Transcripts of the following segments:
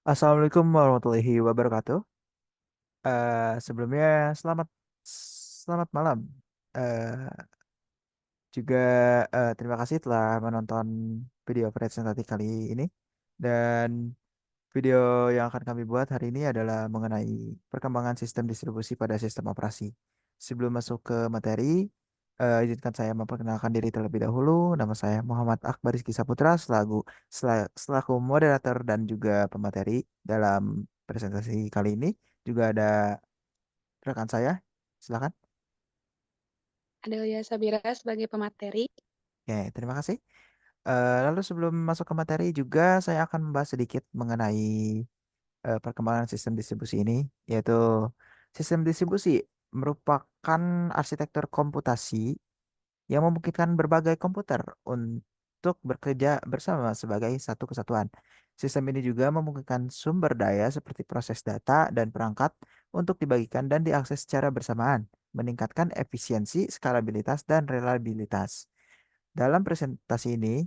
Assalamualaikum warahmatullahi wabarakatuh. Sebelumnya selamat selamat malam. Eh, Juga terima kasih telah menonton video presentasi kali ini. Dan video yang akan kami buat hari ini adalah mengenai perkembangan sistem distribusi pada sistem operasi. Sebelum masuk ke materi, izinkan saya memperkenalkan diri terlebih dahulu. Nama saya Muhammad Akbar Rizky Saputra, selaku moderator dan juga pemateri dalam presentasi kali ini. Juga ada rekan saya, silakan. Adelia Sabira sebagai pemateri. Ya, terima kasih. Lalu sebelum masuk ke materi juga saya akan membahas sedikit mengenai perkembangan sistem distribusi ini, yaitu sistem distribusi merupakan arsitektur komputasi yang memungkinkan berbagai komputer untuk bekerja bersama sebagai satu kesatuan. Sistem ini juga memungkinkan sumber daya seperti proses data dan perangkat untuk dibagikan dan diakses secara bersamaan, meningkatkan efisiensi, skalabilitas, dan reliabilitas. Dalam presentasi ini,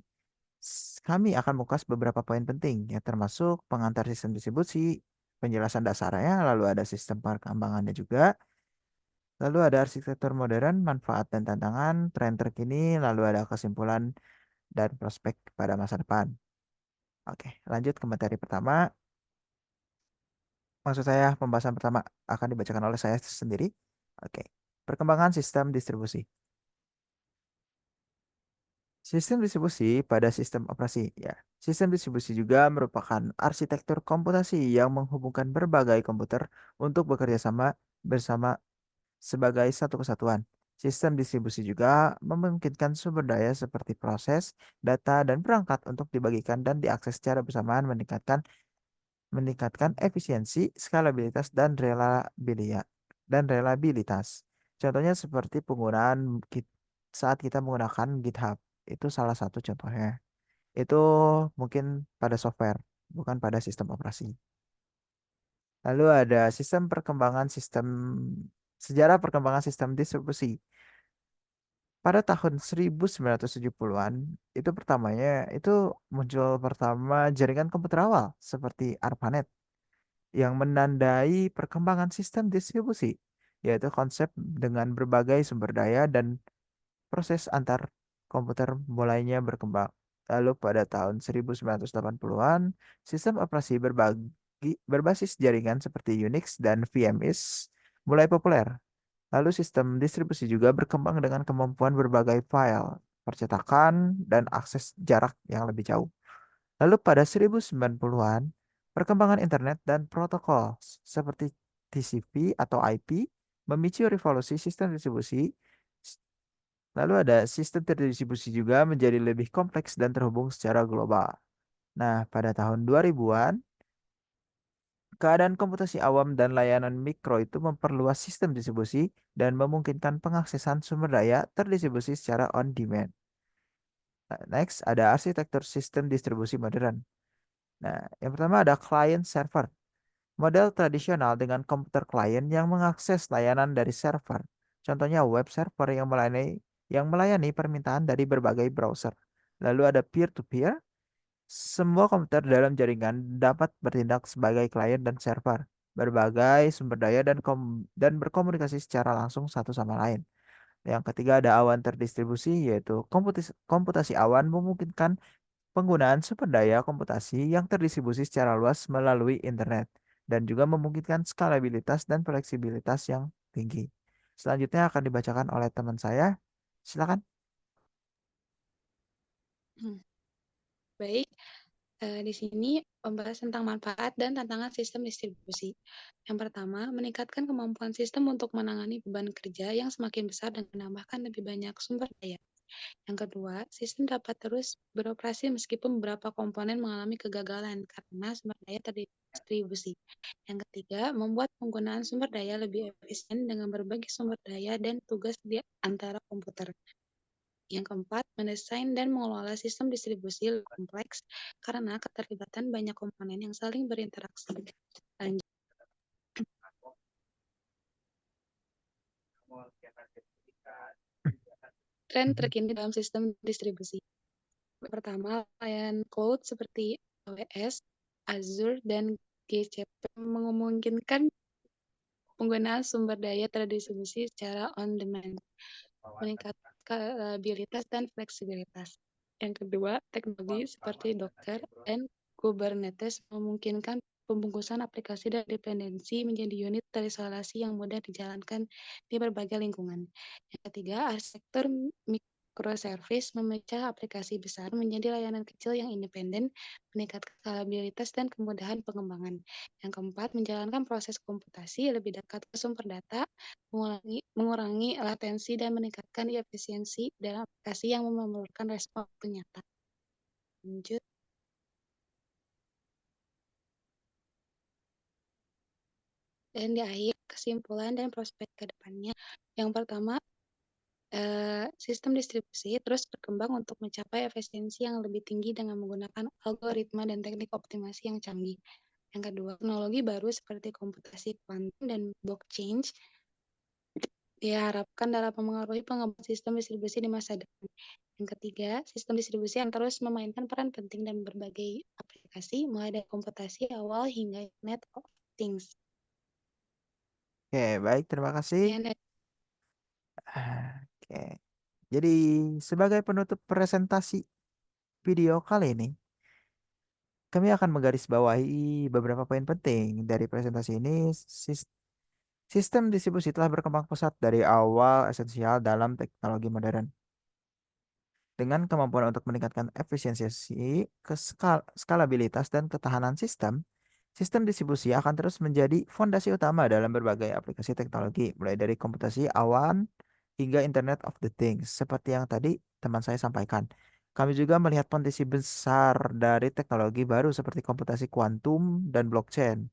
kami akan mengupas beberapa poin penting, ya termasuk pengantar sistem distribusi, penjelasan dasarnya, lalu ada sistem perkembangannya juga, lalu ada arsitektur modern, manfaat dan tantangan, tren terkini, lalu ada kesimpulan dan prospek pada masa depan. Oke, lanjut ke materi pertama. Maksud saya, pembahasan pertama akan dibacakan oleh saya sendiri. Oke, perkembangan sistem distribusi. Sistem distribusi pada sistem operasi, ya. Sistem distribusi juga merupakan arsitektur komputasi yang menghubungkan berbagai komputer untuk bekerja sama bersama sebagai satu kesatuan. Sistem distribusi juga memungkinkan sumber daya seperti proses, data, dan perangkat untuk dibagikan dan diakses secara bersamaan meningkatkan efisiensi, skalabilitas, dan relabilitas. Contohnya seperti penggunaan saat kita menggunakan GitHub. Itu salah satu contohnya. Itu mungkin pada software, bukan pada sistem operasi. Lalu ada sejarah perkembangan sistem distribusi. Pada tahun 1970-an, itu pertamanya itu muncul pertama jaringan komputer awal seperti ARPANET yang menandai perkembangan sistem distribusi, yaitu konsep dengan berbagai sumber daya dan proses antar komputer mulainya berkembang. Lalu pada tahun 1980-an, sistem operasi berbasis jaringan seperti Unix dan VMS mulai populer. Lalu sistem distribusi juga berkembang dengan kemampuan berbagai file, percetakan, dan akses jarak yang lebih jauh. Lalu pada 1990-an, perkembangan internet dan protokol seperti TCP atau IP memicu revolusi sistem distribusi. Lalu ada sistem terdistribusi juga menjadi lebih kompleks dan terhubung secara global. Nah, pada tahun 2000-an, keadaan komputasi awam dan layanan mikro itu memperluas sistem distribusi dan memungkinkan pengaksesan sumber daya terdistribusi secara on demand. Nah, next, ada arsitektur sistem distribusi modern. Nah, yang pertama ada client server. Model tradisional dengan komputer klien yang mengakses layanan dari server. Contohnya web server yang melayani permintaan dari berbagai browser. Lalu ada peer-to-peer. Semua komputer dalam jaringan dapat bertindak sebagai klien dan server, berbagai sumber daya dan berkomunikasi secara langsung satu sama lain. Yang ketiga ada awan terdistribusi, yaitu komputasi awan memungkinkan penggunaan sumber daya komputasi yang terdistribusi secara luas melalui internet dan juga memungkinkan skalabilitas dan fleksibilitas yang tinggi. Selanjutnya akan dibacakan oleh teman saya. Silakan. Hmm, Baik, di sini membahas tentang manfaat dan tantangan sistem distribusi. Yang pertama, meningkatkan kemampuan sistem untuk menangani beban kerja yang semakin besar dan menambahkan lebih banyak sumber daya. Yang kedua, sistem dapat terus beroperasi meskipun beberapa komponen mengalami kegagalan karena sumber daya terdistribusi. Yang ketiga, membuat penggunaan sumber daya lebih efisien dengan berbagi sumber daya dan tugas di antara komputer. Yang keempat, mendesain dan mengelola sistem distribusi lebih kompleks karena keterlibatan banyak komponen yang saling berinteraksi. Lanjut, tren terkini dalam sistem distribusi. Pertama, layanan cloud seperti AWS, Azure, dan GCP memungkinkan penggunaan sumber daya terdistribusi secara on demand, meningkatkan reliabilitas dan fleksibilitas. Yang kedua, teknologi seperti Docker dan Kubernetes memungkinkan pembungkusan aplikasi dan dependensi menjadi unit terisolasi yang mudah dijalankan di berbagai lingkungan. Yang ketiga, arsitektur microservice memecah aplikasi besar menjadi layanan kecil yang independen, meningkatkan skalabilitas dan kemudahan pengembangan. Yang keempat, menjalankan proses komputasi lebih dekat ke sumber data, mengurangi latensi dan meningkatkan efisiensi dalam aplikasi yang memerlukan respon waktu nyata. Lanjut. Dan di akhir, kesimpulan dan prospek ke depannya. Yang pertama, sistem distribusi terus berkembang untuk mencapai efisiensi yang lebih tinggi dengan menggunakan algoritma dan teknik optimasi yang canggih. Yang kedua, teknologi baru seperti komputasi kuantum dan blockchain diharapkan dalam memengaruhi pengembangan sistem distribusi di masa depan. Yang ketiga, sistem distribusi yang terus memainkan peran penting dalam berbagai aplikasi, mulai dari komputasi awal hingga Internet of Things. Oke, baik, terima kasih. Sekian dari Oke. Jadi, sebagai penutup presentasi video kali ini, kami akan menggarisbawahi beberapa poin penting dari presentasi ini. Sis- Sistem distribusi telah berkembang pesat dari awal esensial dalam teknologi modern. Dengan kemampuan untuk meningkatkan efisiensi, skalabilitas, dan ketahanan sistem, sistem distribusi akan terus menjadi fondasi utama dalam berbagai aplikasi teknologi, mulai dari komputasi awan hingga Internet of the Things, seperti yang tadi teman saya sampaikan. Kami juga melihat potensi besar dari teknologi baru seperti komputasi kuantum dan blockchain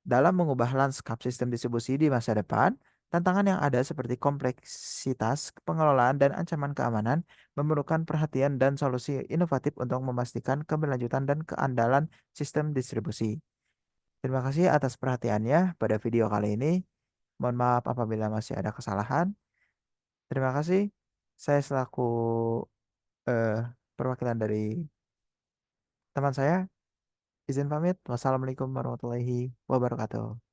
dalam mengubah lanskap sistem distribusi di masa depan. Tantangan yang ada seperti kompleksitas, pengelolaan, dan ancaman keamanan memerlukan perhatian dan solusi inovatif untuk memastikan keberlanjutan dan keandalan sistem distribusi. Terima kasih atas perhatiannya pada video kali ini. Mohon maaf apabila masih ada kesalahan. Terima kasih. Saya selaku eh, perwakilan dari teman saya, izin pamit. Wassalamualaikum warahmatullahi wabarakatuh.